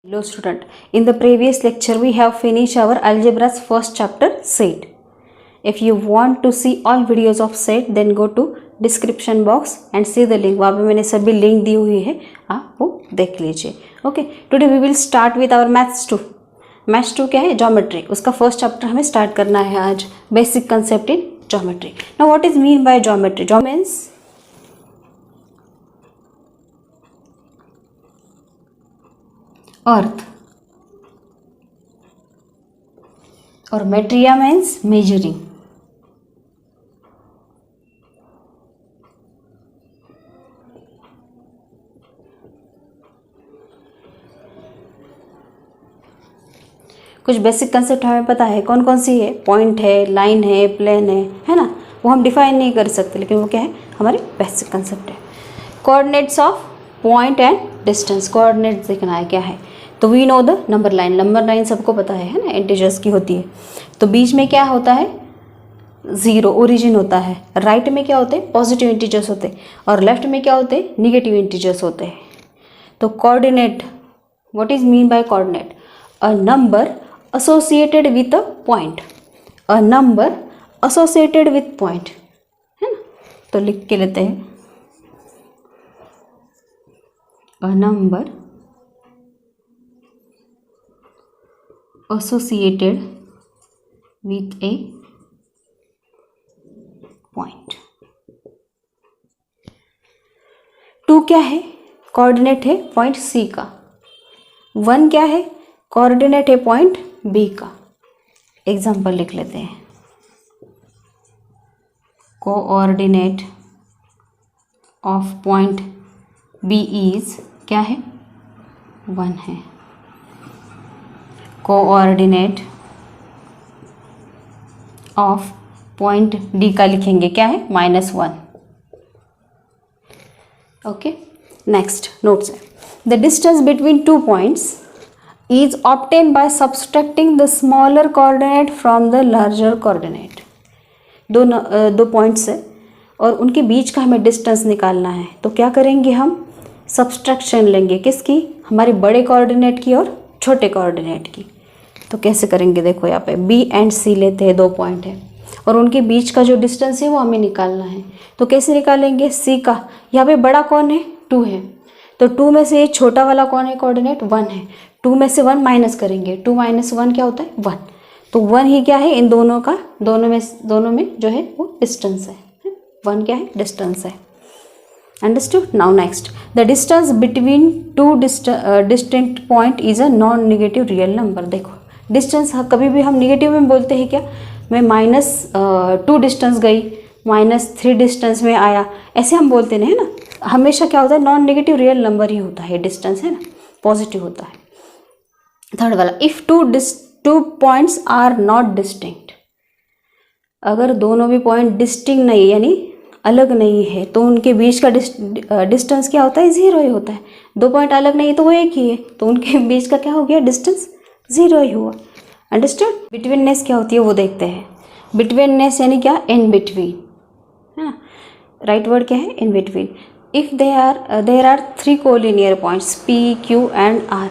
Hello student, in the previous lecture we have finished our algebra's first chapter set. If you want to see all videos of set then go to description box and see the link. वहाँ पे मैंने सभी link दी हुई है, आप वो देख लीजिए. Okay, today we will start with our maths 2. Maths 2 क्या है? ज्योमेट्री. उसका फर्स्ट चैप्टर हमें स्टार्ट करना है आज. Basic concept in geometry. Now what is mean by geometry? Geometry means earth और मेट्रिया मीन्स मेजरिंग. कुछ बेसिक कंसेप्ट हमें पता है. कौन कौन सी है? पॉइंट है, लाइन है, प्लेन है ना. वो हम डिफाइन नहीं कर सकते, लेकिन वो क्या है? हमारे बेसिक कंसेप्ट है. Coordinates of point and distance. Coordinates देखना है क्या है. तो we know the number line. Number line सबको पता है ना, इंटीजर्स की होती है. तो बीच में क्या होता है? ज़ीरो, ओरिजिन होता है. राइट में क्या होते हैं? पॉजिटिव इंटीजर्स होते हैं. और लेफ्ट में क्या होते हैं? निगेटिव इंटीजर्स होते हैं. तो coordinate, what is mean by coordinate? A number associated with a point. A number associated with point, है ना. तो लिख के लेते हैं. A number associated with a point. 2 क्या है? कोऑर्डिनेट है पॉइंट C का. 1 क्या है? कोऑर्डिनेट है पॉइंट B का. एग्जाम्पल लिख लेते हैं. Coordinate of point B is क्या है? 1 है. कोऑर्डिनेट ऑफ पॉइंट D का लिखेंगे क्या है? -1. ओके, नेक्स्ट नोट्स है. The distance between 2 points is obtained by subtracting the smaller coordinate from the larger coordinate. दो पॉइंट्स है और उनके बीच का हमें डिस्टेंस निकालना है. तो क्या करेंगे हम? सब्सट्रैक्शन लेंगे. किसकी? हमारे बड़े कोऑर्डिनेट की और छोटे कोऑर्डिनेट की. तो कैसे करेंगे? देखो यहाँ पे B एंड C लेते हैं, 2 पॉइंट है और उनके बीच का जो डिस्टेंस है वो हमें निकालना है. तो कैसे निकालेंगे? C का यहाँ पे बड़ा कौन है? 2 है. तो 2 में से छोटा वाला कौन है? कोऑर्डिनेट 1 है. 2 में से 1 माइनस करेंगे. 2 - 1 क्या होता है? 1. तो 1 ही क्या है? इन दोनों का, दोनों में जो है वो डिस्टेंस है. 1 क्या है? डिस्टेंस है. Understood. Now next, the distance between 2 distinct point is a non negative real number. देखो डिस्टेंस कभी भी हम नेगेटिव में बोलते हैं क्या? मैं -2 डिस्टेंस गई, -3 डिस्टेंस में आया, ऐसे हम बोलते हैं ना. हमेशा क्या होता है? नॉन नेगेटिव रियल नंबर ही होता है डिस्टेंस, है ना, पॉजिटिव होता है. थर्ड वाला, if two points are not distinct. अगर दोनों भी पॉइंट डिस्टिंक्ट नहीं यानी अलग नहीं है तो उनके बीच का डिस्टेंस क्या होता है? 0 ही होता है. 2 पॉइंट अलग नहीं है तो वो एक ही है, तो उनके बीच का क्या हो गया? डिस्टेंस 0 ही हुआ. अंडरस्टूड. बिटवीननेस क्या होती है वो देखते हैं. बिटवीननेस यानी क्या? इन बिटवीन, है ना. राइट वर्ड क्या है? In between. If there are 3 collinear points P, Q and R,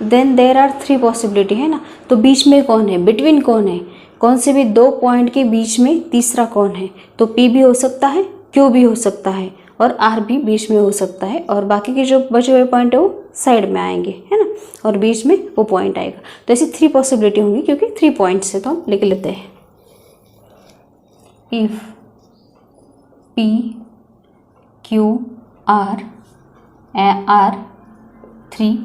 then there are 3 possibility, है ना. तो बीच में कौन है? बिटवीन कौन है? कौन से भी 2 पॉइंट के बीच में तीसरा कौन है? तो P भी हो सकता है, Q भी हो सकता है और R भी बीच में हो सकता है. और बाकी के जो बचे हुए पॉइंट है वो साइड में आएंगे, है ना, और बीच में वो पॉइंट आएगा. तो ऐसी 3 पॉसिबिलिटी होंगी क्योंकि 3 पॉइंट्स है. तो हम लिख लेते हैं. If P, Q, R are 3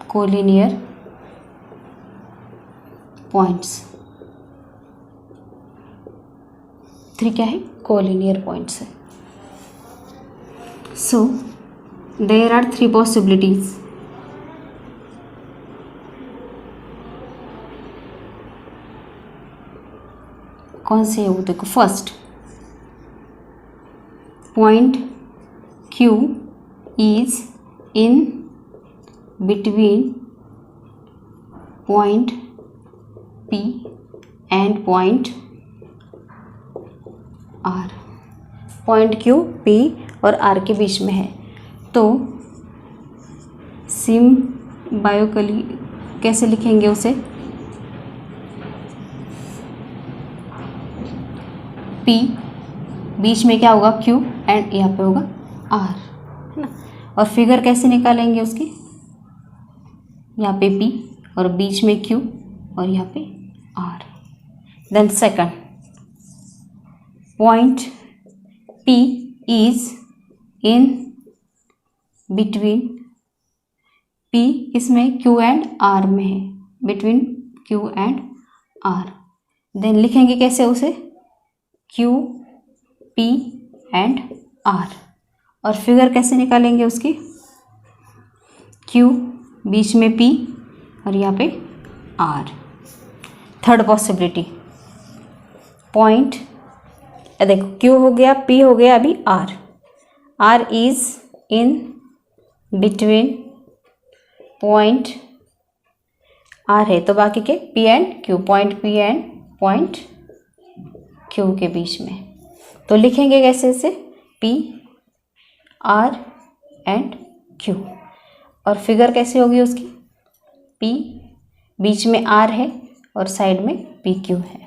collinear points. 3 क्या है? कोलिनियर पॉइंट्स है. So there are 3 possibilities. कौन से है वो देखो. First, point Q is in between point P and point R. Point Q P और R के बीच में है. तो सिम्बायोकली कैसे लिखेंगे उसे, P, बीच में क्या होगा Q एंड यहाँ पे होगा R, है ना। और फिगर कैसे निकालेंगे उसकी, यहाँ पे P और बीच में Q और यहाँ पे R। Then second point P is in between, P इसमें Q एंड R में है, between Q and R। Then लिखेंगे कैसे उसे, Q, P एंड R। और फिगर कैसे निकालेंगे उसकी, Q बीच में P और यहाँ पे R। थर्ड पॉसिबिलिटी, पॉइंट देखो Q हो गया, P हो गया, अभी R is in between, point R है तो बाकी के P and Q, point P and point Q के बीच में। तो लिखेंगे कैसे इसे, P, R एंड Q। और फिगर कैसे होगी उसकी, P बीच में R है और साइड में PQ है।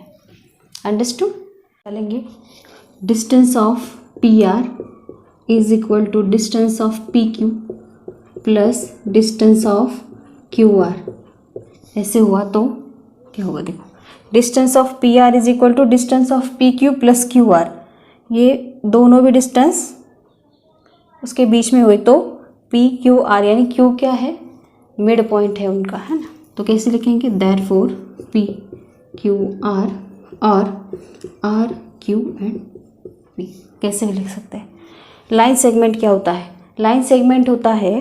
अंडरस्टूड। चलेंगे, distance of PR is equal to distance of PQ plus distance of QR। ऐसे हुआ तो क्या होगा, देखो distance of PR is equal to distance of PQ plus QR। ये दोनों भी डिस्टेंस उसके बीच में हुए तो PQR, यानी Q क्या है, मिड पॉइंट है उनका, है ना। तो कैसे लिखेंगे, देयरफॉर PQR और RQ एंड P। कैसे भी लिख सकते हैं। लाइन सेगमेंट क्या होता है, लाइन सेगमेंट होता है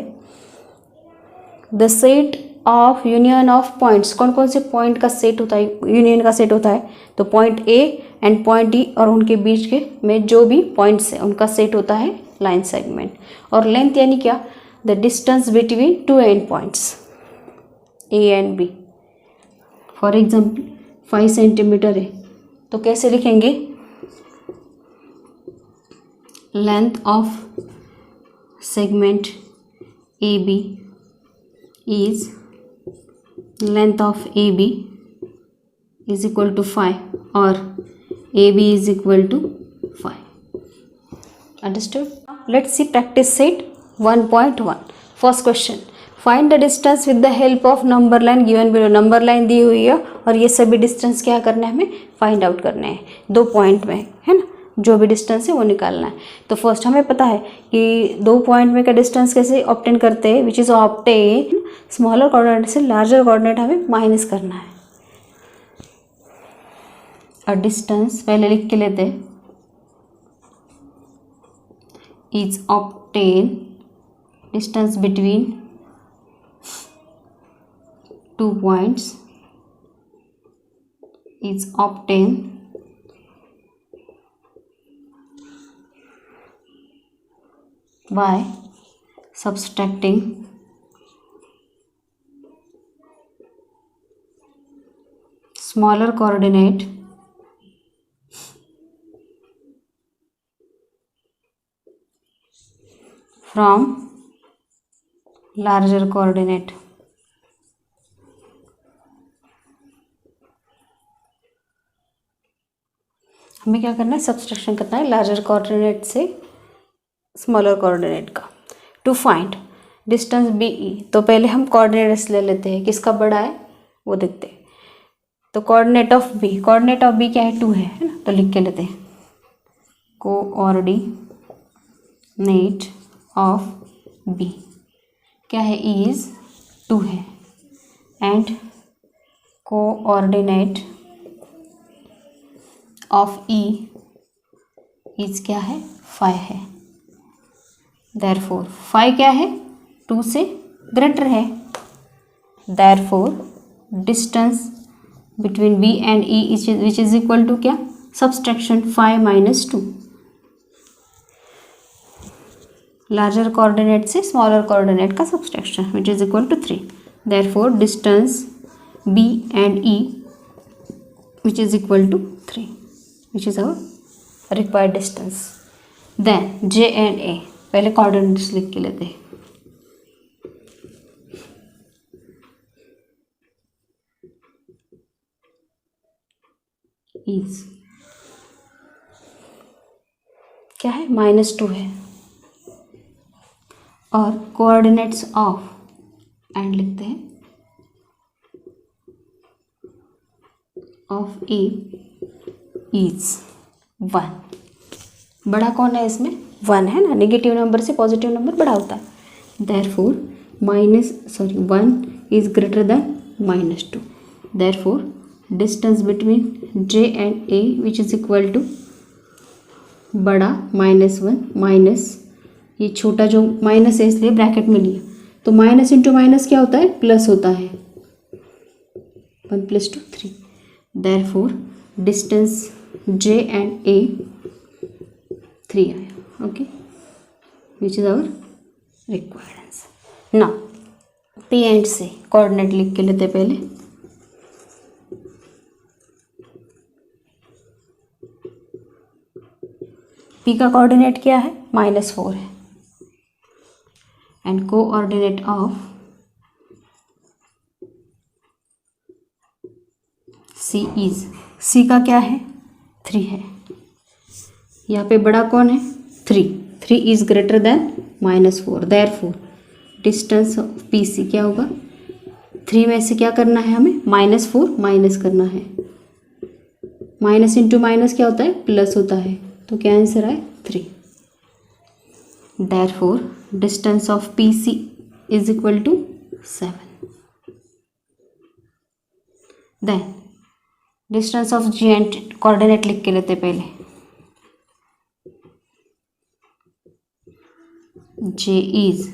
the set of union of points. कौन कौन से पॉइंट का सेट होता है, यूनियन का सेट होता है। तो point A and point D और उनके बीच के में जो भी पॉइंट्स है उनका सेट होता है लाइन सेगमेंट। और लेंथ यानी क्या, the distance between two and points A and B। For example 5 centimetre है तो कैसे लिखेंगे, length of segment AB is length of AB is equal to 5 or AB is equal to 5. Understood? Let's see practice set 1.1. First question. Find the distance with the help of number line given below. Number line दी हुई है और ये सभी distance क्या करना है, हमें find out करने हैं। 2 पॉइंट में, है ना, जो भी डिस्टेंस है वो निकालना है। तो फर्स्ट हमें पता है कि 2 पॉइंट में का डिस्टेंस कैसे ऑब्टेन करते हैं, which is obtain smaller coordinate से लार्जर कोऑर्डिनेट हमें माइनस करना है। और डिस्टेंस पहले लिख के लेते हैं, is obtain, distance between 2 points is obtain by subtracting smaller coordinate from larger coordinate। हमें क्या करना है, सब्सट्रैक्शन करना है लार्जर कोऑर्डिनेट से स्मॉलर कोऑर्डिनेट का। टू फाइंड डिस्टेंस BE, तो पहले हम कोऑर्डिनेट्स ले लेते हैं, किसका बड़ा है वो देखते हैं। तो coordinate of B, coordinate of B क्या है, 2 है ना। तो लिख के लेते हैं, कोऑर्डिनेट ऑफ B क्या है, इज 2 है and coordinate of E is क्या है, 5 है। देयरफॉर 5 क्या है, 2 से ग्रेटर है। Therefore distance between B and E which is equal to क्या, सब्सट्रैक्शन 5 - 2, लार्जर कोऑर्डिनेट से स्मॉलर कोऑर्डिनेट का subtraction which is equal to 3। Therefore distance B and E which is equal to 3, which is our required distance. Then J and A, पहले coordinates लिख के लेते हैं। Is क्या है, -2 है, और कोऑर्डिनेट्स ऑफ एंड लिखते हैं ऑफ ए इज 1। बड़ा कौन है इसमें, 1 है ना, नेगेटिव नंबर से पॉजिटिव नंबर बड़ा होता है। Therefore 1 is greater than -2। Therefore distance between J and A which is equal to बड़ा -1 माइनस ये छोटा जो माइनस है इसलिए ब्रैकेट में लिया, तो माइनस इंटू माइनस क्या होता है, प्लस होता है, 1 + 2 3। Therefore distance J and A 3 आया। Okay, which is our required answer. Now P and C coordinate लिख के लेते पहले। पी का कोऑर्डिनेट क्या है, -4 है, and coordinate of C is, C का क्या है, 3 है। यहाँ पे बड़ा कौन है, 3 is greater than -4। Therefore distance of P C क्या होगा, 3 में से क्या करना है हमें, -4 माइनस करना है, माइनस इंटू माइनस क्या होता है, प्लस होता है, तो क्या आंसर आए 3। Therefore distance of P C is equal to 7। Then distance of G and coordinate लिख के लेते पहले। जे इज,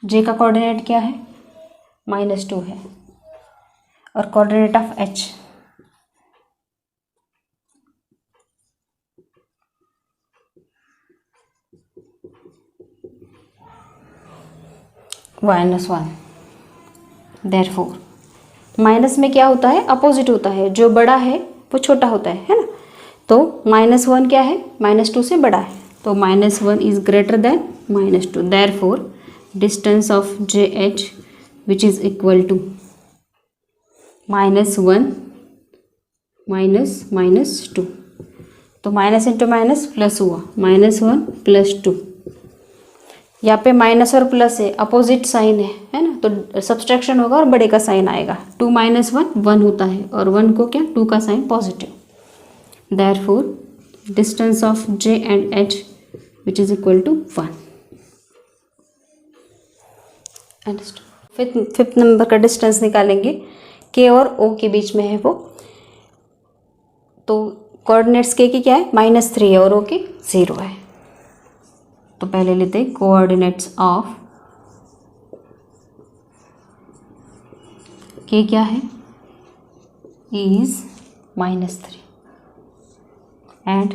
जे का कोऑर्डिनेट क्या है, -2 है, और coordinate of H -1। Therefore minus में क्या होता है, अपोजिट होता है, जो बड़ा है वो छोटा होता है ना, तो -1 क्या है, -2 से बड़ा है, तो -1 is greater than -2। Therefore distance of J H which is equal to -1 minus -2, तो माइनस इंटू माइनस प्लस हुआ, -1 + 2। यहाँ पे माइनस और प्लस है, अपोजिट साइन है ना, तो सब्सट्रैक्शन होगा और बड़े का साइन आएगा। 2 - 1 1 होता है, और 1 को क्या, 2 का sign positive. Therefore distance of J and H which is equal to 1। Fifth number का डिस्टेंस निकालेंगे, के और ओ के बीच में है वो, तो कोऑर्डिनेट्स के की क्या है, -3 है और ओ के 0 है। तो पहले लेते हैं कोऑर्डिनेट्स ऑफ के क्या है, is -3, and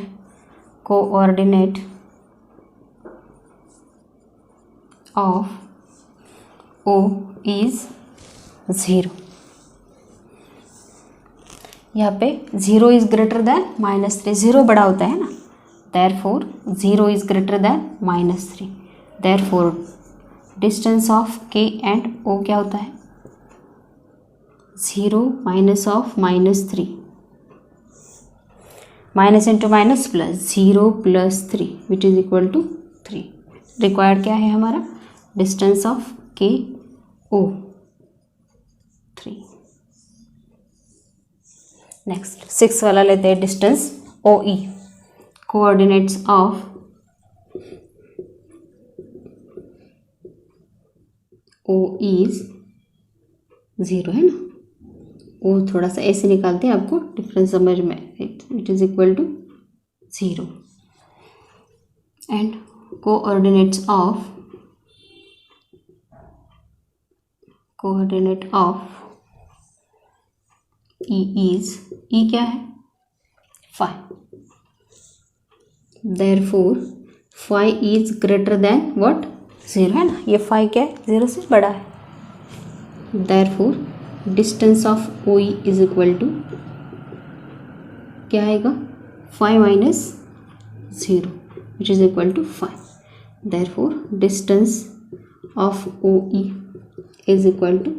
coordinate of O is 0। यहाँ पे 0 इज ग्रेटर देन -3, 0 बड़ा होता है ना, therefore 0 is greater than -3। Therefore distance of K and O क्या होता है, 0 minus of -3, minus into minus plus, 0 + 3 which is equal to 3। Required क्या है हमारा, डिस्टेंस ऑफ के ओ 3। नेक्स्ट 6 वाला लेते हैं, distance O E. Coordinates of O is 0 है ना, ओ थोड़ा सा ऐसे निकालते हैं, आपको डिफरेंस समझ में, it is equal to 0। And coordinate of E is, E क्या है, 5। Therefore 5 is greater than what, 0 है ना, ये 5 क्या है, 0 से बड़ा है। Therefore distance of O E is equal to क्या आएगा, 5 - 0 which is equal to 5। Therefore distance of O E is equal to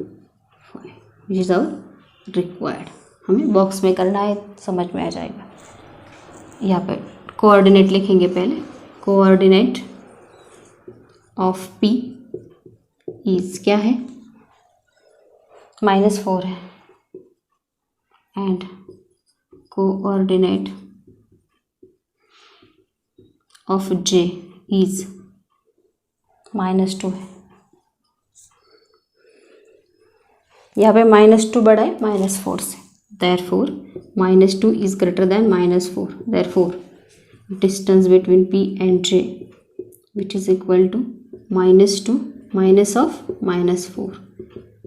5 which is our required. हमें बॉक्स में करना है, समझ में आ जाएगा। यहाँ पे कोऑर्डिनेट लिखेंगे पहले। कोऑर्डिनेट ऑफ P इज क्या है, -4 है, and coordinate of J is -2 है। यहाँ पे -2 बड़ा है -4 से, therefore -2 is greater than -4, therefore distance between P and J which is equal to -2 minus of -4,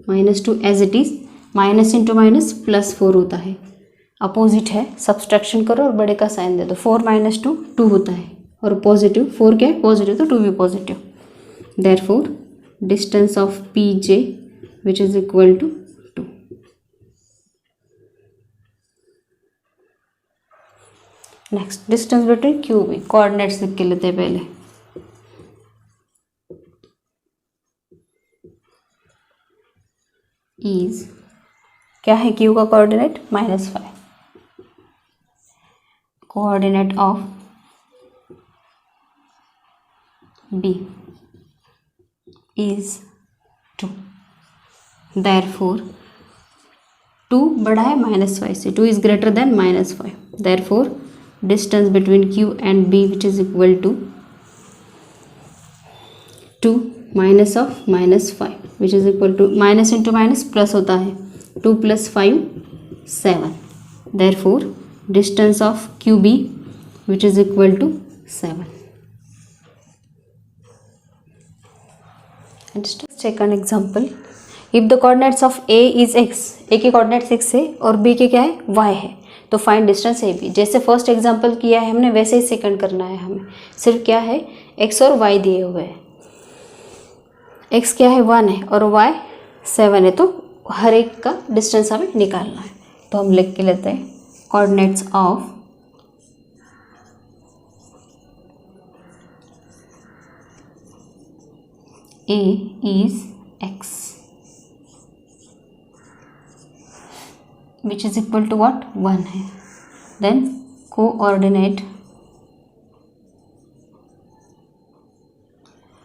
-2 as it is, minus into minus +4 होता है, अपोजिट है, सब्सट्रैक्शन करो और बड़े का साइन दे दो। 4 - 2 2 होता है, और पॉजिटिव 4 क्या है, पॉजिटिव, तो 2 भी positive. Therefore distance of P J which is equal to 2। Next distance between Q B, coordinates लिख के लेते हैं पहले। इज क्या है क्यू का coordinate, -5, coordinate of B is 2, therefore 2 बड़ा है -5 से, 2 is greater than -5, therefore distance between Q and B which is equal to 2 minus of -5 which is equal to, minus into minus plus होता है, 2 + 5 7, therefore distance of Q B which is equal to 7। Second example, if the coordinates of A is x, ए के coordinates x है और b के क्या है, y है, तो फाइंड डिस्टेंस ए बी। जैसे फर्स्ट एग्जाम्पल किया है हमने वैसे ही सेकंड करना है हमें, सिर्फ क्या है x और y दिए हुए हैं। x क्या है 1 है और y 7 है, तो हर एक का डिस्टेंस हमें निकालना है। तो हम लिख के लेते हैं coordinates of A is x which is equal to what, 1 है। then coordinate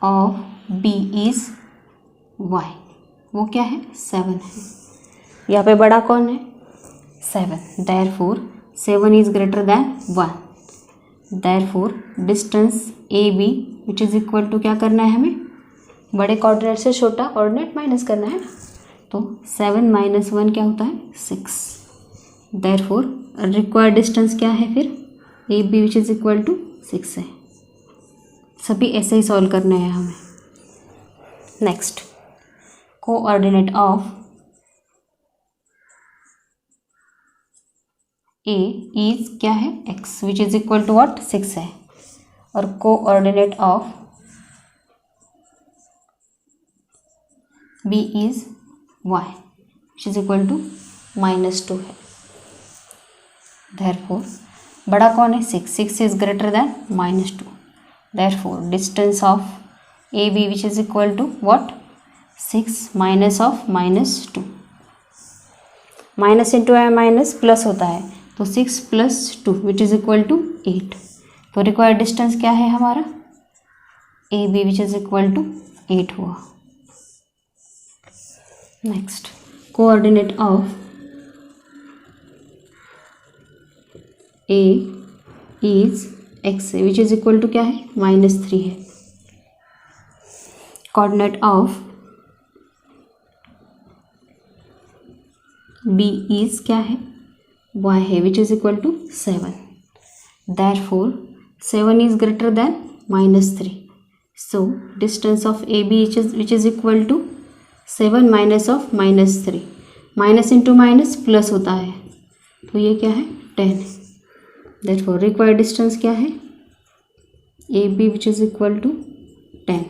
of B is y, वो क्या है 7 है। यहाँ पे बड़ा कौन है 7, therefore 7 is greater than 1, therefore distance AB which is equal to क्या करना है हमें, बड़े कोऑर्डिनेट से छोटा कोऑर्डिनेट माइनस करना है ना, तो 7 - 1 क्या होता है 6, देयरफॉर रिक्वायर्ड डिस्टेंस क्या है फिर A B which is equal to 6 है। सभी ऐसे ही सॉल्व करने हैं हमें। Next coordinate of A is क्या है x which is equal to what 6 है, और coordinate of b is y which is equal to -2 है। therefore बड़ा कौन है 6, 6 is greater than -2, therefore distance of AB which is equal to what 6 minus of -2, minus into minus plus होता है, तो 6 + 2 विच is equal to 8, तो required distance क्या है हमारा AB which is equal to 8 हुआ। Next coordinate of A is x which is equal to क्या है -3 है। कोऑर्डिनेट ऑफ B इज क्या है y है which is equal to 7, therefore 7 is greater than -3, so distance of AB which is equal to 7 minus of -3, minus into minus plus होता है, तो ये क्या है 10, देयरफॉर रिक्वायर्ड डिस्टेंस क्या है AB which is equal to 10।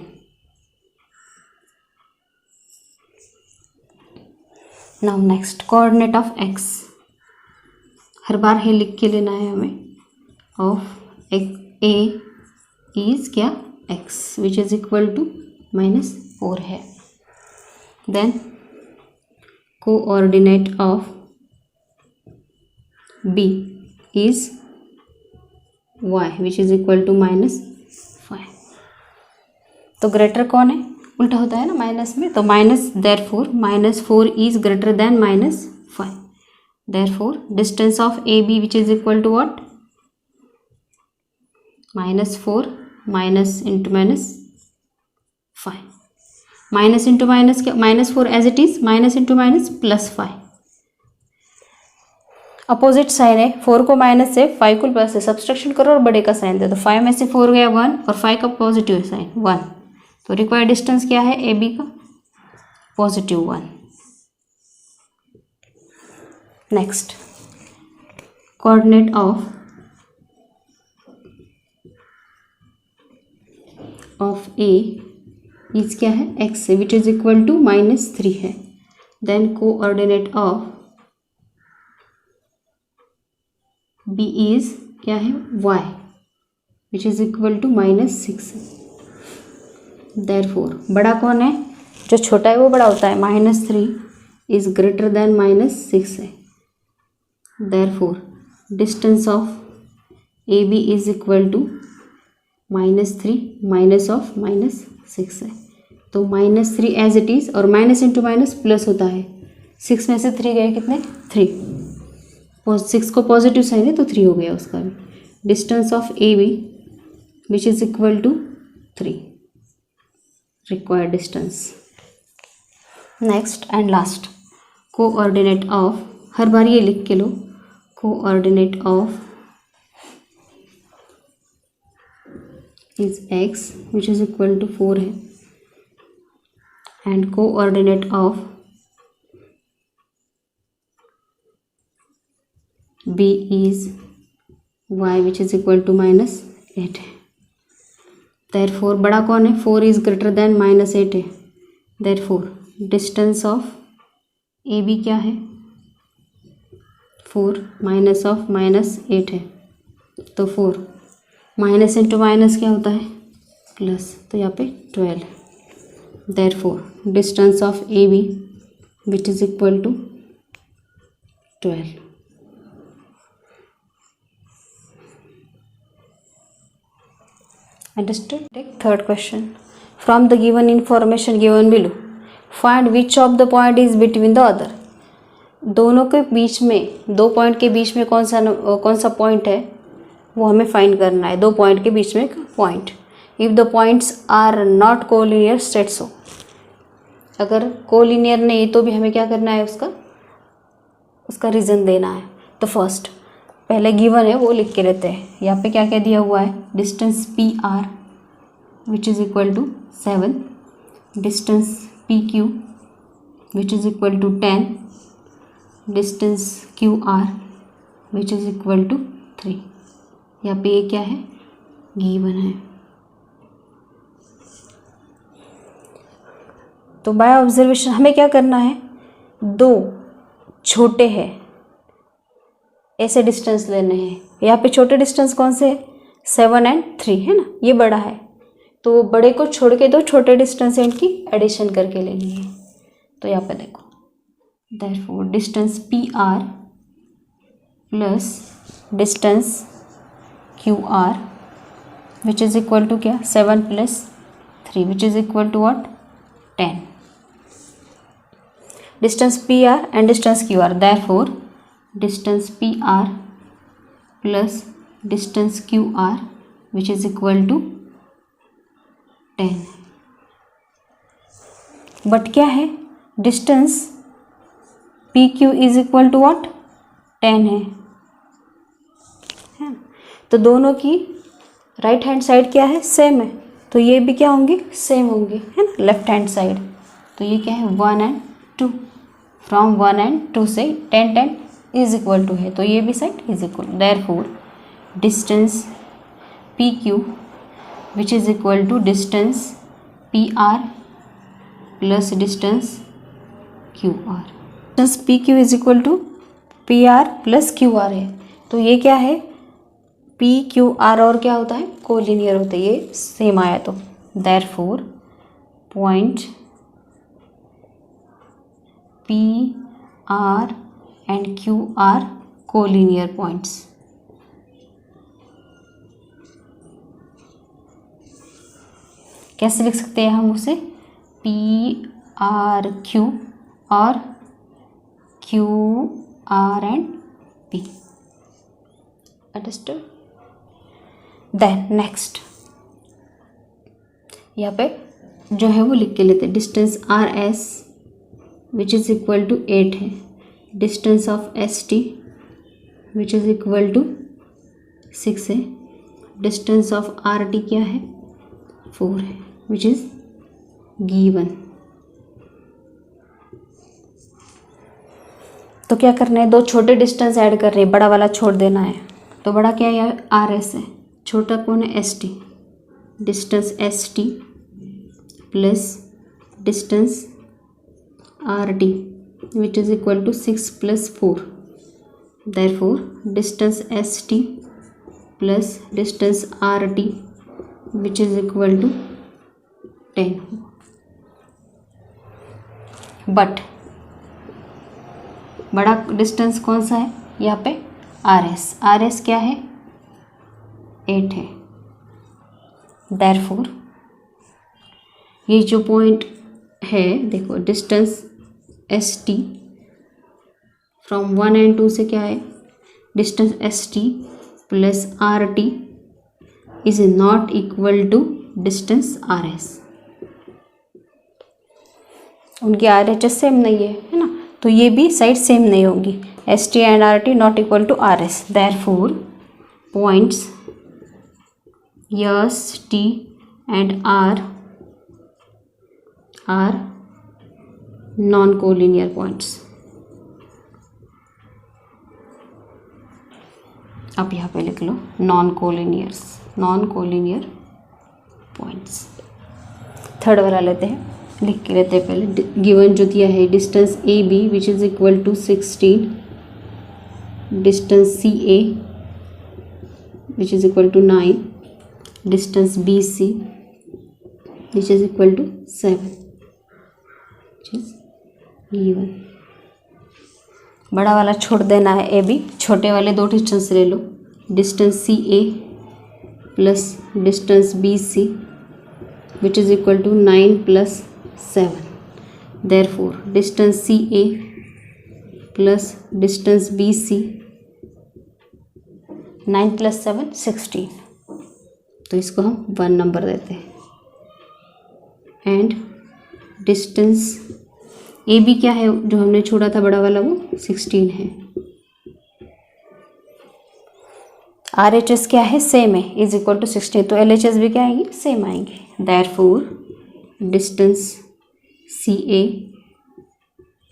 Now next coordinate of x, हर बार है लिख के लेना है हमें, ऑफ A इज क्या x which is equal to -4 है। then coordinate of B is y which is equal to -5. तो ग्रेटर कौन है, उल्टा होता है ना माइनस में, तो minus, therefore -4 is greater than -5. Therefore distance of AB which is equal to what, -4 minus into -5. Minus into minus क्या, -4 as it is, minus into minus +5. Opposite sign है, 4 को माइनस से 5 को प्लस से सब्सट्रैक्शन करो और बड़े का साइन दे दो. 5 में से 4 गया 1 और 5 का पॉजिटिव साइन 1. तो रिक्वायर्ड डिस्टेंस क्या है AB का, +1. Next, coordinate of A is क्या है, x है विच इज इक्वल टू -3 है. Then coordinate of B is क्या है, y which is equal to -6. Therefore बड़ा कौन है, जो छोटा है वो बड़ा होता है, -3 इज ग्रेटर देन -6 है. Therefore distance of AB is equal to -3 minus of -6 है. तो -3 एज इट इज, और माइनस इंटू माइनस प्लस होता है. 6 में से 3 गए कितने, 3. 6 को पॉजिटिव साइन है तो 3 हो गया उसका भी. Distance of AB which is equal to 3, required distance. Next and last, coordinate of, हर बार ये लिख के लो, coordinate of is x which is equal to 4 है, and coordinate of B is y which is equal to -8 है. therefore बड़ा कौन है, 4 is greater than -8 है. therefore distance of AB क्या है, 4 माइनस ऑफ -8 है. तो 4 माइनस इंटू माइनस क्या होता है, प्लस, तो यहाँ पे 12. Therefore distance of AB which is equal to 12. Understood? Take third question. From the given information given below, find which of the point is between the other. दोनों के बीच में, दो पॉइंट के बीच में कौन सा पॉइंट है वो हमें फाइंड करना है. दो पॉइंट के बीच में point. If the points are not collinear state so, अगर कोलिनियर नहीं तो भी हमें क्या करना है, उसका रीज़न देना है. तो फर्स्ट, पहले गिवन है वो लिख के लेते हैं. यहाँ पे क्या क्या दिया हुआ है, distance PR which is equal to 7, distance PQ which is equal to 10, distance QR which is equal to 3. यहाँ पे ये क्या है, गिवन है. तो बाय ऑब्जर्वेशन हमें क्या करना है, दो छोटे हैं ऐसे डिस्टेंस लेने हैं. यहाँ पे छोटे डिस्टेंस कौन से है, 7 और 3 है ना, ये बड़ा है. तो बड़े को छोड़ के दो छोटे डिस्टेंस है इनकी एडिशन करके लेनी है. तो यहाँ पे देखो, therefore distance PR plus distance QR which is equal to क्या, 7 + 3 which is equal to what, 10. Distance PR and distance QR, therefore distance PR plus distance QR which is equal to 10. But क्या है, distance PQ is equal to what, 10 है. तो दोनों की right hand side क्या है, same है. तो ये भी क्या होंगे, सेम होंगे, है ना, लेफ्ट हैंड साइड. तो ये क्या है, 1 और 2. फ्रॉम 1 और 2 से 10 इज इक्वल टू है, तो ये भी side is equal. Therefore distance PQ which is equal to distance PR plus distance QR. Distance PQ is equal to PR plus QR है. तो ये क्या है, PQR और क्या होता है, कोलिनियर होता है. ये सेम आया तो therefore point PR and QR collinear points. कैसे लिख सकते हैं हम उसे? PRQ और QR and P। Understood? Then next यहाँ पे जो है वो लिख के लेते हैं। Distance RS which is equal to 8 है। Distance of ST which is equal to 6 है। डिस्टेंस ऑफ RT क्या है? 4 है, विच इज़ गिवन। तो क्या करना है? दो छोटे डिस्टेंस ऐड कर रहे हैं, बड़ा वाला छोड़ देना है। तो बड़ा क्या है? RS है। छोटा कौन है? ST। Distance ST plus distance RT which is equal to 6 plus 4। Therefore distance ST plus distance RT which is equal to 10। But बड़ा डिस्टेंस कौन सा है यहाँ पे? RS क्या है? 8 है। देयरफॉर ये जो पॉइंट है, देखो डिस्टेंस ST फ्रॉम 1 and 2 से क्या है? Distance ST plus RT is not equal to distance RS। उनकी RHS सेम नहीं है ना, तो ये भी साइड सेम नहीं होगी। ST and RT not equal to RS। Therefore points ST and R are non collinear points. अब यहाँ पे लिख लो नॉन कोलिनियर पॉइंट्स। थर्ड वाला लेते हैं, लिख के लेते हैं पहले। गिवन जो दिया है distance AB which is equal to 16, distance CA which is equal to 9, distance BC which is equal to 7, which is given. बड़ा वाला छोड़ देना है AB, छोटे वाले दो डिस्टेंस ले लो। Distance CA plus distance BC which is equal to 9 plus 7। Therefore distance CA plus distance BC 9 plus 7 16, तो इसको हम 1 नंबर देते हैं। एंड डिस्टेंस AB क्या है जो हमने छोड़ा था बड़ा वाला, वो 16 है। RHS क्या है? सेम है, इज इक्वल टू 16, तो LHS भी क्या आएंगे? सेम आएंगे। Therefore distance CA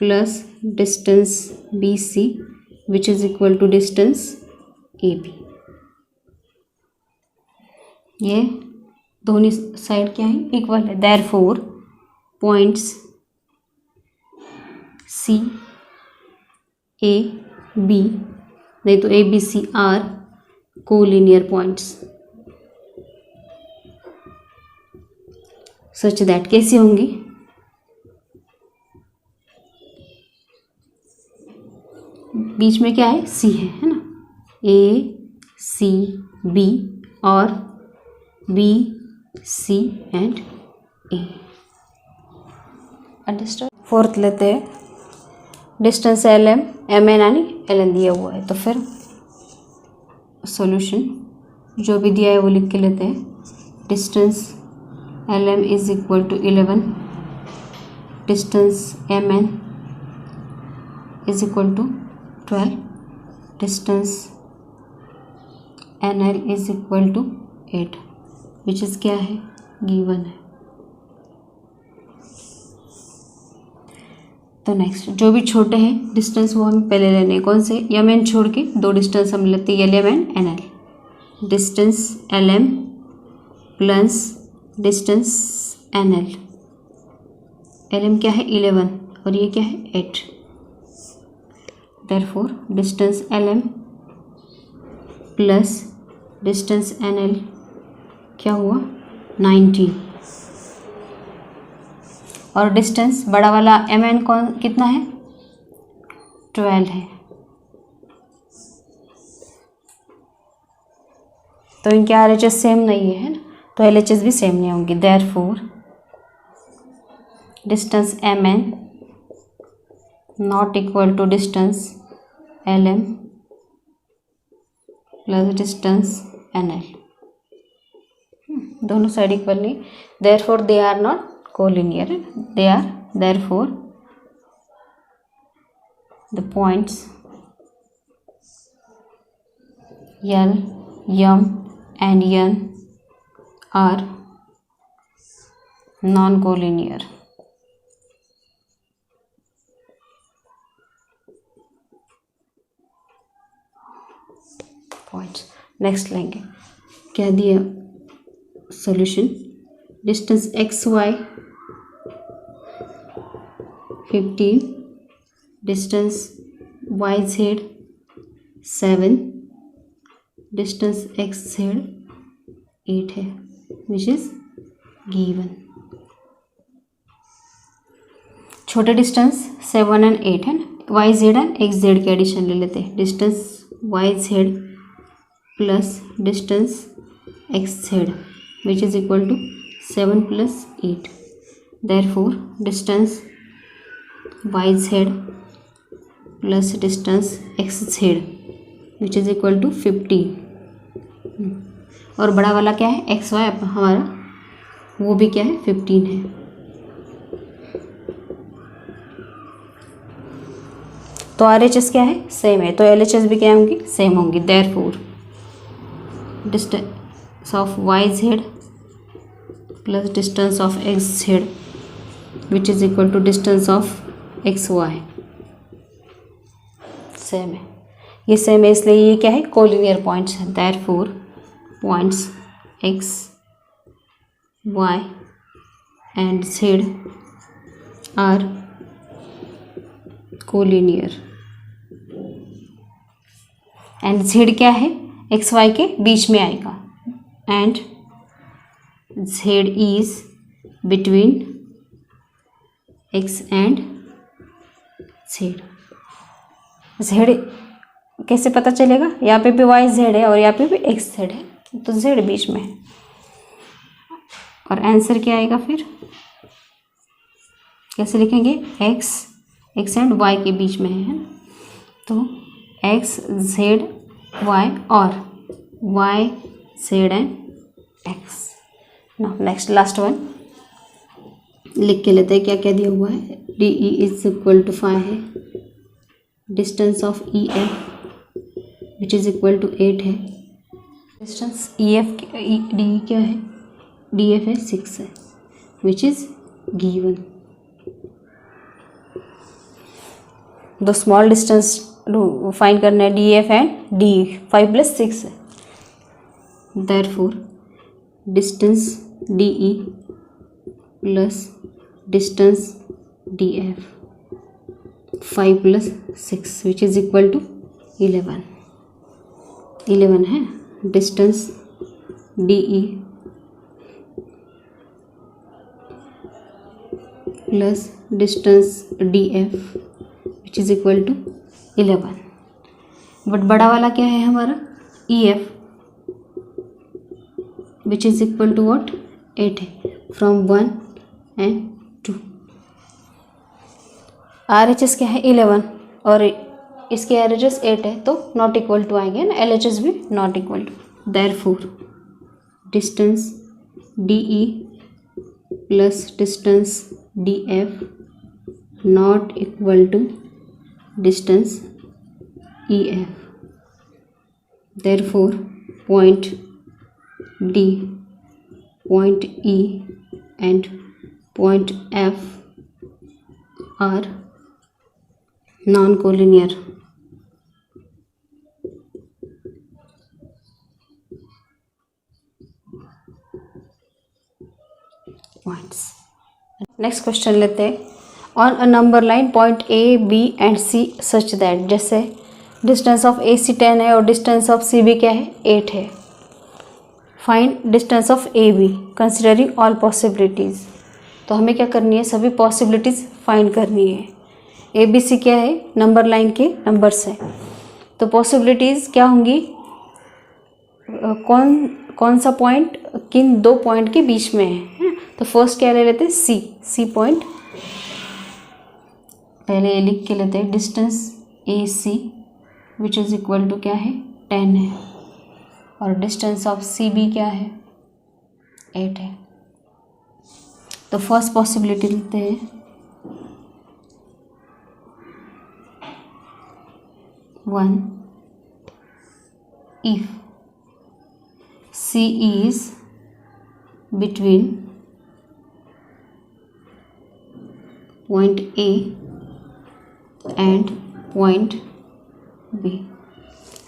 plus distance BC which is equal to distance AB। ये दोनों साइड क्या है? इक्वल है। देयरफॉर पॉइंट्स CAB नहीं तो ABC are collinear points such that कैसी होंगी? बीच में क्या है? C है ना, ACB और BC and A। Understood? Fourth लेते हैं, डिस्टेंस LM MN यानी LN दिया हुआ है, तो फिर सॉल्यूशन जो भी दिया है वो लिख के लेते हैं। Distance LM is equal to 11, distance MN is equal to 12, distance NL is equal to 8, which is क्या है? गिवन है। तो नेक्स्ट जो भी छोटे हैं डिस्टेंस वो हम पहले लेने हैं। कौन से? MN छोड़ के दो डिस्टेंस हम लेते हैं, LM and NL। Distance LM plus distance NL। LM क्या है? 11 और ये क्या है? 8। Therefore distance LM plus distance NL क्या हुआ? 19। और डिस्टेंस बड़ा वाला MN कौन कितना है? 12 है। तो इनके RHS सेम नहीं है ना, तो LHS भी सेम नहीं होंगी। Therefore distance MN not equal to distance LM plus distance NL, दोनों साइड इक्वल नहीं। Therefore they are not collinear, they are therefore the points L, M and N are non-collinear. Points next लेंगे। क्या दिया solution? Distance XY 15, distance YZ 7, distance XZ 8 है, which is given. छोटे distance 7 and 8 है ना, YZ and XZ के addition ले लेते हैं। Distance YZ plus distance XZ which is equal to 7 plus 8। Therefore distance YZ plus distance XZ which is equal to 15। और बड़ा वाला क्या है? XY हमारा, वो भी क्या है? 15 है। तो RHS क्या है? सेम है, तो LHS भी क्या होंगी? सेम होंगी। Therefore distance of YZ plus distance of XZ which is equal to distance of XY same है। ये सेम है इसलिए ये क्या है? कोलिनियर पॉइंट्स है। Therefore points X, Y and Z are collinear. And Z क्या है? XY के बीच में आएगा, and Z is between X and Z। Z कैसे पता चलेगा? यहाँ पे भी YZ है और यहाँ पे भी XZ है, तो Z बीच में है। और आंसर क्या आएगा फिर? कैसे लिखेंगे? X एंड Y के बीच में है ना, तो X Z Y और Y Z एंड X। ना नेक्स्ट लास्ट वन लिख के लेते हैं। क्या क्या दिया हुआ है? DE इज इक्वल टू 5 है, distance of EF which is equal to 8 है, डिस्टेंस DE क्या है? DF है 6 है, विच इज गिवन। दो स्मॉल डिस्टेंस फाइंड करना है, DF एंड DE। 5 प्लस 6 है। Therefore distance DE plus distance DF 5 plus 6 which is equal to 11। 11 है। Distance DE plus distance DF which is equal to 11। But बड़ा वाला क्या है हमारा? EF which is equal to what? 8 है, from 1 and 2। RHS क्या है? 11 और इसके RHS 8 है, तो नॉट इक्वल टू आएंगे ना, LHS भी not equal to. Therefore distance DE plus distance DF not equal to distance EF। Therefore point D, point E and point F are non collinear. Points. Next question लेते हैं। On a number line point A, B and C such that, जैसे distance of AC 10 है और distance of CB क्या है? 8 है। Find distance of AB considering all possibilities. तो हमें क्या करनी है? सभी पॉसिबिलिटीज़ फाइंड करनी है। ABC क्या है? नंबर लाइन के नंबर्स है, तो पॉसिबिलिटीज़ क्या होंगी? कौन कौन सा पॉइंट किन दो पॉइंट के बीच में है। तो फर्स्ट क्या ले लेते हैं, सी पॉइंट। पहले ये लिख के लेते हैं, distance A C which is equal to क्या है 10 है, और डिस्टेंस ऑफ सी बी क्या है 8 है। तो फर्स्ट पॉसिबिलिटी लेते हैं, 1 if C is between point A and point B।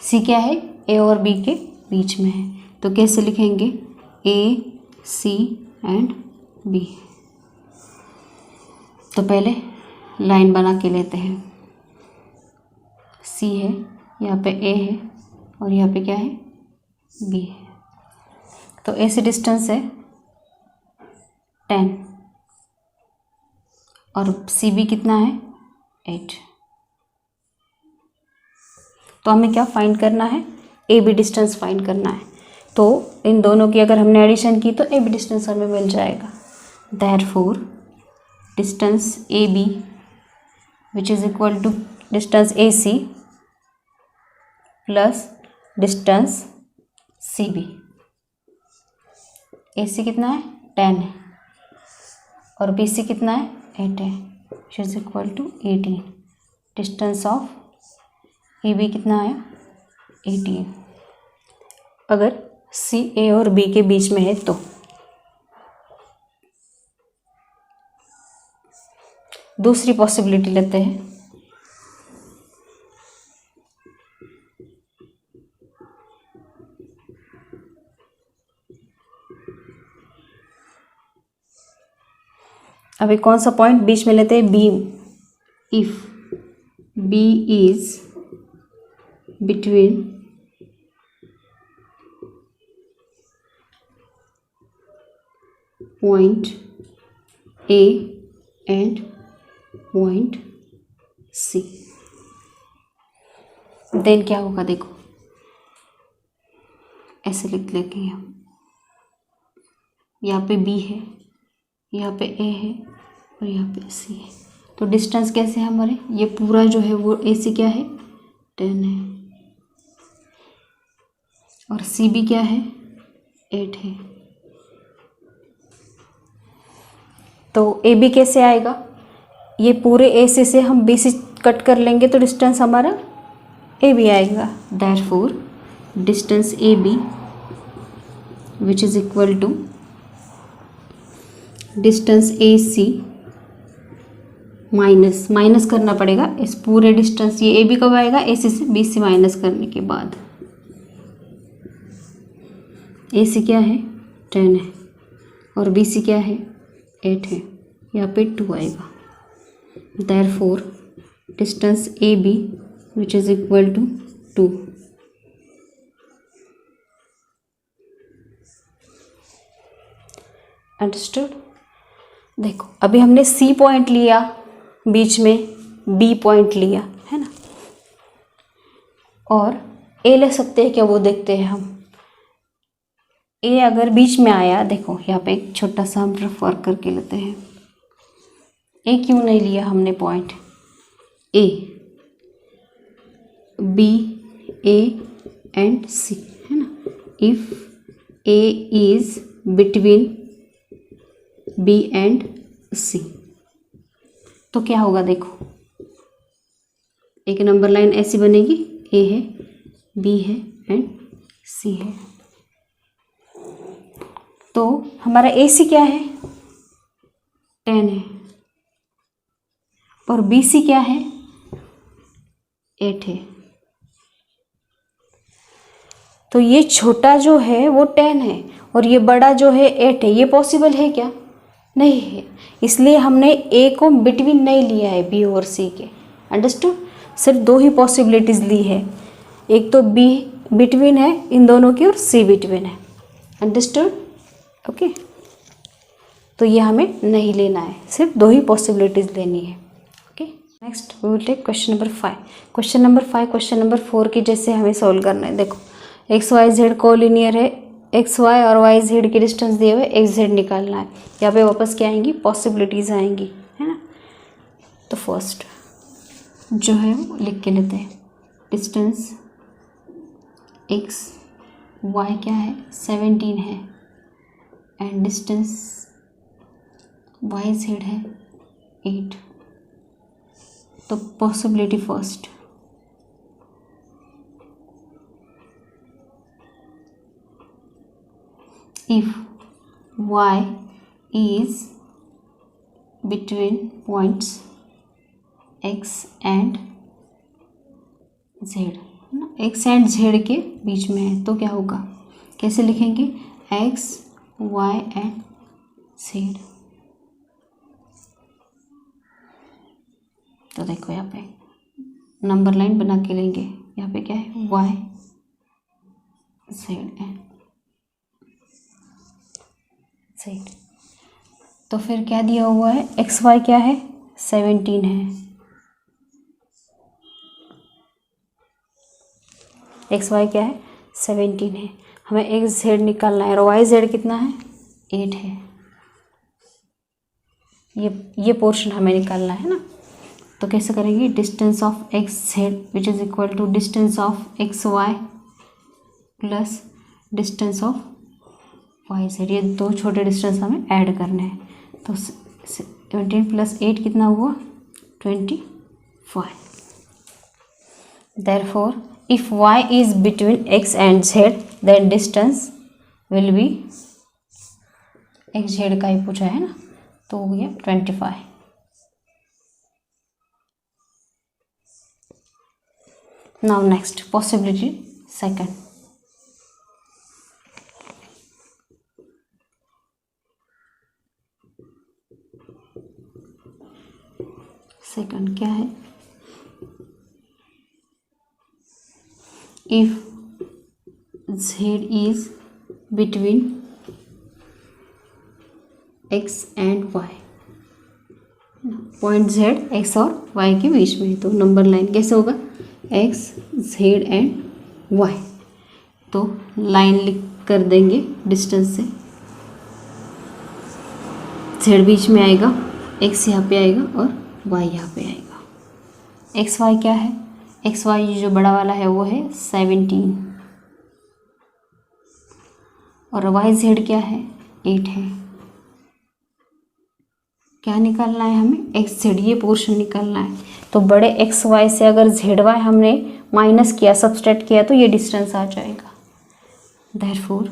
C क्या है, A और B के बीच में है, तो कैसे लिखेंगे A C एंड B। तो पहले लाइन बना के लेते हैं, C है, यहाँ पे A है और यहाँ पे क्या है B है। तो A से डिस्टेंस है 10 और CB कितना है 8। तो हमें क्या फाइंड करना है, AB डिस्टेंस फाइंड करना है। तो इन दोनों की अगर हमने एडिशन की तो AB डिस्टेंस हमें मिल जाएगा। Therefore distance AB which is equal to distance AC plus distance CB। AC कितना है 10 है और BC कितना है 8 है, which is equal to 18। Distance of AB कितना है 18, अगर C A और B के बीच में है तो। दूसरी पॉसिबिलिटी लेते हैं, अभी कौन सा पॉइंट बीच में लेते हैं, B। If B is between point A and point C, then क्या होगा देखो, ऐसे लिख लेंगे हम, यहाँ पे B है, यहाँ पे A है और यहाँ पे C है। तो डिस्टेंस कैसे है हमारे, ये पूरा जो है वो AC क्या है 10 है और CB क्या है 8 है। तो AB कैसे आएगा, ये पूरे AC से हम BC कट कर लेंगे तो डिस्टेंस हमारा AB आएगा। Therefore distance AB which is equal to distance AC minus करना पड़ेगा इस पूरे डिस्टेंस, ये AB कब आएगा, AC से BC माइनस करने के बाद। AC क्या है 10 है और BC क्या है 8 है, यहाँ पे 2 आएगा। Therefore distance AB which is equal to 2। Understood. देखो अभी हमने C पॉइंट लिया, बीच में B पॉइंट लिया है ना, और A ले सकते हैं क्या, वो देखते हैं हम। A अगर बीच में आया, देखो यहाँ पे एक छोटा सा हम रफ वर्क करके लेते हैं। A क्यों नहीं लिया हमने point, A B A and C है ना। If A is between B and C तो क्या होगा, देखो एक नंबर लाइन ऐसी बनेगी, A है B है एंड C है। तो हमारा AC क्या है 10 है और BC क्या है 8 है। तो ये छोटा जो है वो 10 है और ये बड़ा जो है 8 है, ये पॉसिबल है क्या, नहीं है। इसलिए हमने A को बिटवीन नहीं लिया है B और C के। अंडरस्टूड। सिर्फ दो ही पॉसिबिलिटीज़ ली है, एक तो B बिटवीन है इन दोनों की और C बिटवीन है। अंडरस्टूड। ओके, तो ये हमें नहीं लेना है, सिर्फ दो ही पॉसिबिलिटीज़ लेनी है। Okay, next we will take question number 5। Question number 4 की जैसे हमें सॉल्व करना है। देखो XYZ कोलिनियर है एक्स वाई और वाई जेड की डिस्टेंस दिए हुए एक्स जेड निकालना है। यहाँ पे वापस क्या आएंगी, पॉसिबिलिटीज़ आएंगी, है ना। तो फर्स्ट जो है वो लिख के लेते हैं, डिस्टेंस एक्स वाई क्या है 17 है एंड डिस्टेंस वाई जेड है 8। तो possibility first, if y is between points x and z, x and z के बीच में है, तो क्या होगा, कैसे लिखेंगे, x y एंड z। तो देखो यहाँ पे नंबर लाइन बना के लेंगे, यहाँ पे क्या है y z एंड z। तो फिर क्या दिया हुआ है, एक्स वाई क्या है 17 है, एक्स वाई क्या है 17 है, हमें एक्स जेड निकालना है और वाई जेड कितना है 8 है। ये पोर्शन हमें निकालना है ना। तो कैसे करेंगे, distance of X Z which is equal to distance of X Y plus distance of Y Z, ये दो छोटे डिस्टेंस हमें ऐड करने हैं। तो 17 प्लस 8 कितना हुआ 25। Therefore, if y is between x and z, then distance will be, x z का ही पूछा है ना, तो हो गया 25। Now next possibility second, second क्या है, if z is between x and y, point z x और y के बीच में, तो नंबर लाइन कैसे होगा, x z एंड y। तो लाइन लिख कर देंगे डिस्टेंस से, z बीच में आएगा, x यहाँ पे आएगा और y यहाँ पे आएगा। एक्स वाई क्या है, एक्स वाई जो बड़ा वाला है वो है 17 और वाई जेड क्या है 8 है। क्या निकालना है हमें, एक्स जेड, ये पोर्शन निकालना है। तो बड़े एक्स वाई से अगर जेड वाई हमने माइनस किया, सबट्रैक्ट किया, तो ये डिस्टेंस आ जाएगा। Therefore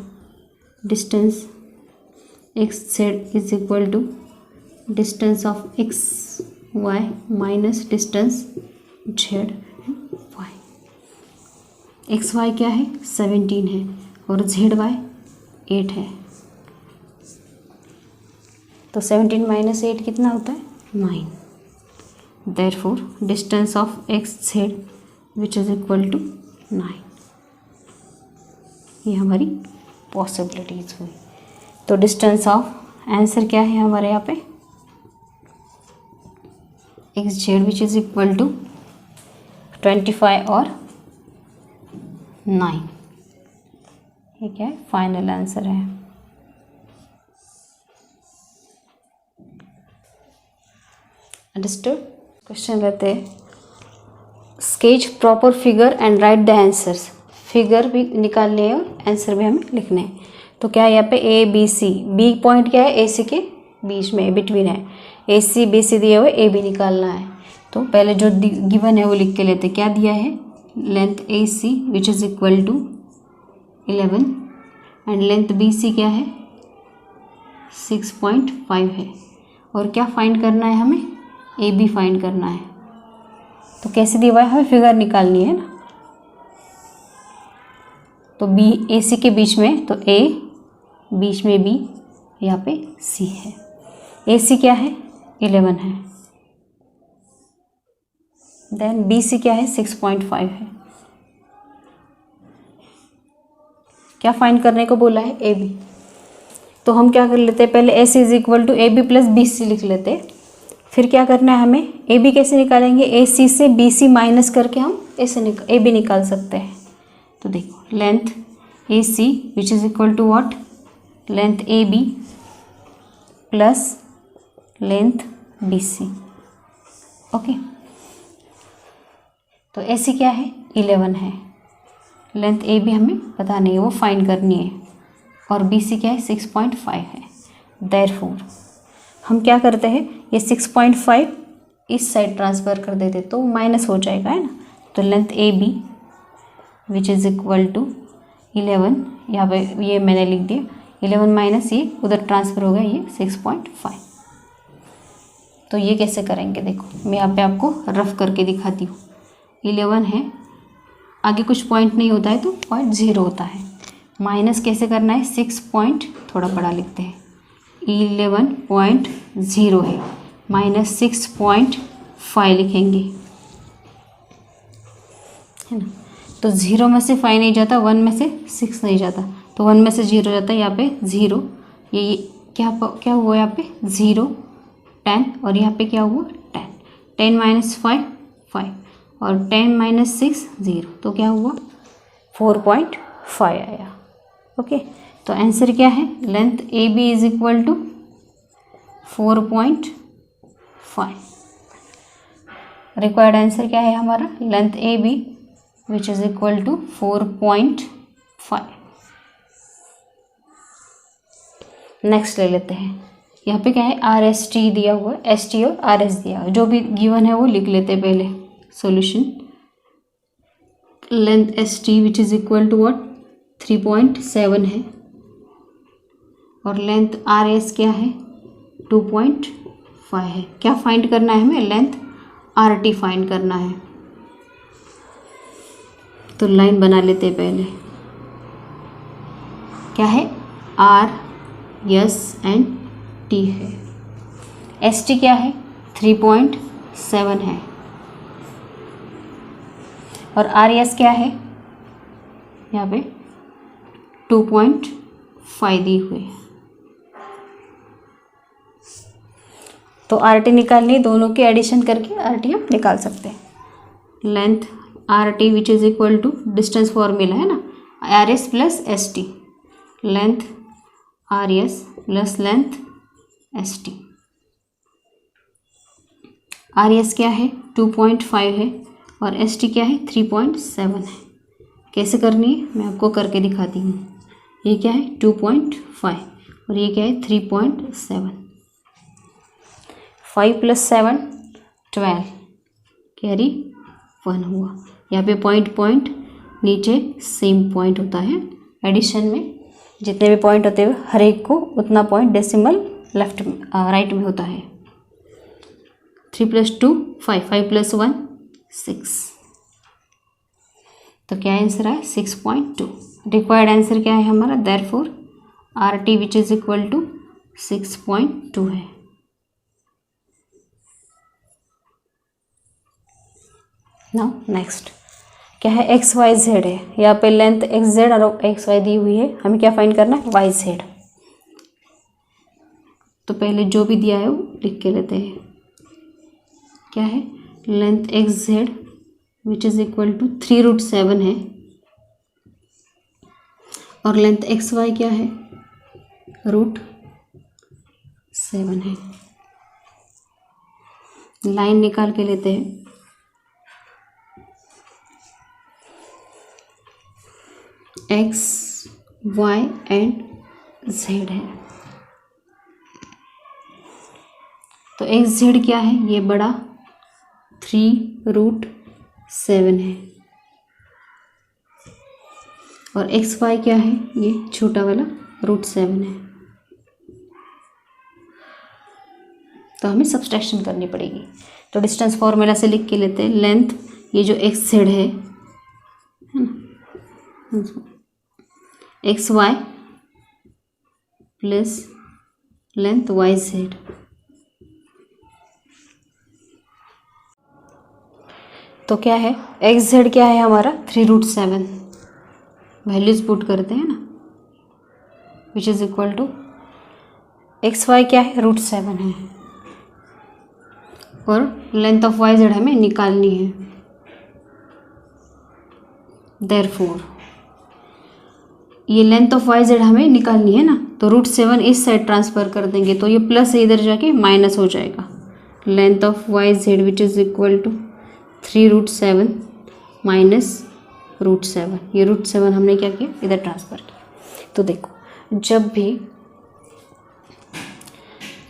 distance X Z is equal to distance of X Y minus distance Z Y. X Y क्या है 17 है और जेड वाई 8 है, तो 17 माइनस 8 कितना होता है 9। Therefore distance of X Z which is equal to 9। ये हमारी पॉसिबिलिटीज हुई। तो डिस्टेंस ऑफ आंसर क्या है हमारे यहाँ पे, X Z which is equal to 25 और 9। ये क्या है, फाइनल आंसर है। अंडरस्टूड। क्वेश्चन रहते हैं, sketch proper figure and write the answers. Figure भी निकालने हैं और आंसर भी हमें लिखने हैं। तो क्या है यहाँ पे A B C, B point क्या है ए सी के बीच में, बिटवीन है, ए सी बी सी दिए हुए, ए बी निकालना है। तो पहले जो गिवन है वो लिख के लेते। क्या दिया है, length A C which is equal to 11 and length B C क्या है 6.5 है। और क्या फाइंड करना है हमें, ए बी फाइंड करना है। तो कैसे दिया हुआ है, हमें फिगर निकालनी है ना। तो बी ए सी के बीच में, तो ए बीच में बी, यहाँ पे सी है। ए सी क्या है 11 है, देन बी सी क्या है 6.5 है। क्या फाइंड करने को बोला है, ए बी। तो हम क्या कर लेते हैं, पहले A C is equal to A B plus B C लिख लेते हैं। फिर क्या करना है हमें, ए बी कैसे निकालेंगे, ए सी से बी सी माइनस करके हम ए बी निकाल सकते हैं। तो देखो length AC which is equal to what? Length AB plus length BC. Okay, तो AC क्या है? 11 है। लेंथ AB हमें पता नहीं है, वो फाइंड करनी है। और BC क्या है? 6.5 है। देयरफॉर हम क्या करते हैं, ये 6.5 इस साइड ट्रांसफ़र कर देते तो माइनस हो जाएगा, है ना। तो length AB which is equal to 11, यहाँ पे ये मैंने लिख दिया 11 माइनस ये उधर ट्रांसफ़र हो गया, ये 6.5। तो ये कैसे करेंगे देखो, मैं यहाँ पे आपको रफ करके दिखाती हूँ। 11 है, आगे कुछ पॉइंट नहीं होता है तो 0.0 होता है। माइनस कैसे करना है, 6 पॉइंट थोड़ा बड़ा लिखते हैं, 11.0 है, माइनस 6.5 लिखेंगे, है ना। तो 0 में से 5 नहीं जाता, 1 में से 6 नहीं जाता, तो 1 में से 0 जाता है, यहाँ पे 0, ये क्या हुआ यहाँ पे 0, 10, और यहाँ पे क्या हुआ 10, 10 माइनस 5 5, और 10 माइनस 6 0, तो क्या हुआ 4.5 आया। ओके, तो आंसर क्या है, length AB is equal to 4.5। Required answer क्या है हमारा, length AB which is equal to 4.5। Next ले लेते हैं, यहाँ पे क्या है RST दिया हुआ है, ST और RS दिया हुआ है, जो भी गिवन है वो लिख लेते हैं पहले solution. Length ST which is equal to what 3.7 है, और लेंथ RS क्या है 2.5 है। क्या फाइंड करना है हमें, लेंथ RT फाइंड करना है। तो लाइन बना लेते हैं पहले, क्या है R S एंड T है, ST क्या है 3.7 है, और RS क्या है यहाँ पे 2.5 दी हुई है। तो RT निकालनी है, दोनों के एडिशन करके RT हम निकाल सकते हैं। Length RT which is equal to distance formula है ना, RS plus ST, length RS plus length ST। RS क्या है 2.5 है, और ST क्या है 3.7 है। कैसे करनी है मैं आपको करके दिखाती हूँ। ये क्या है 2.5 और ये क्या है 3.7, 5 + 7 12, कैरी 1 हुआ। यहाँ पे पॉइंट नीचे सेम पॉइंट होता है, एडिशन में जितने भी पॉइंट होते हैं हर एक को उतना पॉइंट डेसिमल लेफ्ट में राइट में होता है। 3 + 2 5, 5 + 1 6, तो क्या आंसर है 6.2। रिक्वायर्ड आंसर क्या है हमारा, therefore RT which is equal to 6.2 है। नाउ नेक्स्ट क्या है, XYZ है, यहाँ पे लेंथ XZ और XY दी हुई है, हमें क्या फाइंड करना है YZ। तो पहले जो भी दिया है वो लिख के लेते हैं। क्या है, length XZ which is equal to 3√7 है, और लेंथ XY क्या है √7 है। लाइन निकाल के लेते हैं। X, Y एंड Z है, तो XZ क्या है, ये बड़ा 3√7 है, और XY क्या है, ये छोटा वाला √7 है। तो हमें सब्सट्रैक्शन करनी पड़ेगी, तो डिस्टेंस फॉर्मूला से लिख के लेते हैं। लेंथ ये जो XZ है ना, XY प्लस लेंथ YZ, तो क्या है XZ क्या है हमारा 3√7, वैल्यूज पुट करते हैं ना, which is equal to XY क्या है √7 है, और लेंथ ऑफ YZ हमें निकालनी है। देयरफॉर ये लेंथ ऑफ वाई जेड हमें निकालनी है ना, तो √7 इस साइड ट्रांसफ़र कर देंगे तो ये प्लस है, इधर जाके माइनस हो जाएगा। Length of Y Z which is equal to 3√7 minus √7, ये √7 हमने क्या किया, इधर ट्रांसफ़र किया। तो देखो जब भी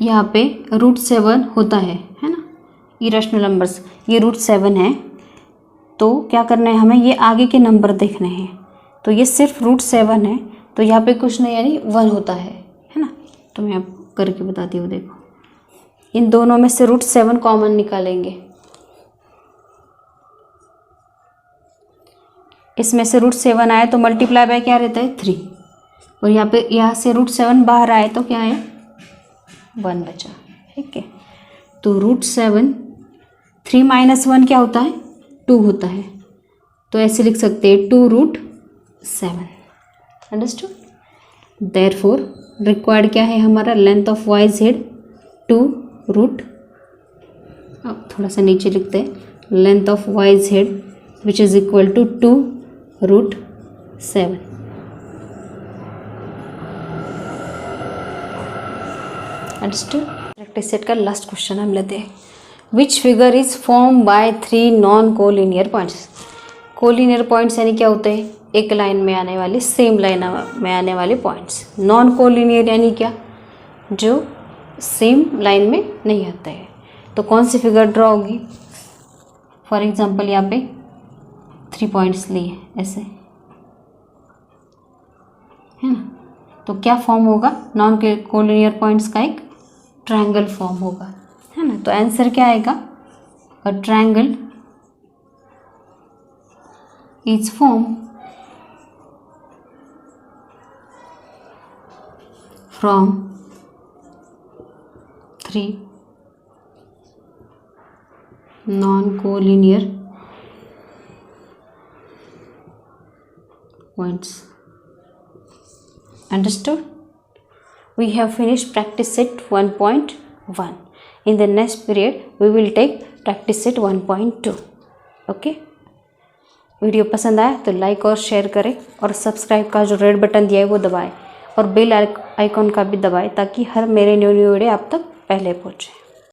यहाँ पे √7 होता है ना, इरेशनल नंबर्स, ये √7 है, तो क्या करना है हमें, ये आगे के नंबर देखने हैं। तो ये सिर्फ √7 है, तो यहाँ पे कुछ नहीं यानी 1 होता है ना। तो मैं आपको करके बताती हूँ। देखो इन दोनों में से √7 कॉमन निकालेंगे, इसमें से √7 आए तो मल्टीप्लाई बाय क्या रहता है 3, और यहाँ पे यहाँ से √7 बाहर आए तो क्या है 1 बचा। ठीक है, तो √7 3 - 1 क्या होता है 2 होता है, तो ऐसे लिख सकते हैं 2√7। अंडरस्टूड। देयरफॉर रिक्वायर्ड क्या है हमारा, लेंथ ऑफ वाई जेड 2 अब थोड़ा सा नीचे लिखते हैं, length of Y Z which is equal to 2√7। Understood. Practice set का लास्ट क्वेश्चन हम लेते हैं। Which figure is form by 3 non collinear points. Collinear points यानी क्या होते हैं, एक लाइन में आने वाले, सेम लाइन में आने वाले पॉइंट्स। नॉन कोलिनियर यानी क्या, जो सेम लाइन में नहीं आते हैं। तो कौन सी फिगर ड्रॉ होगी, फॉर एग्जाम्पल यहाँ पे 3 पॉइंट्स लिए ऐसे है ना, तो क्या फॉर्म होगा, नॉन कोलिनियर पॉइंट्स का एक ट्रायंगल फॉर्म होगा, है ना। तो आंसर क्या आएगा, a triangle is form from 3 non-collinear points. Understood? We have finished practice set 1.1. In the next period we will take practice set 1.2. Okay? Video पसंद आया तो लाइक और शेयर करें, और सब्सक्राइब का जो रेड बटन दिया है वो दबाएं, और बेल आइकॉन का भी दबाएं, ताकि हर मेरे न्यू वीडियो आप तक पहले पहुँचे।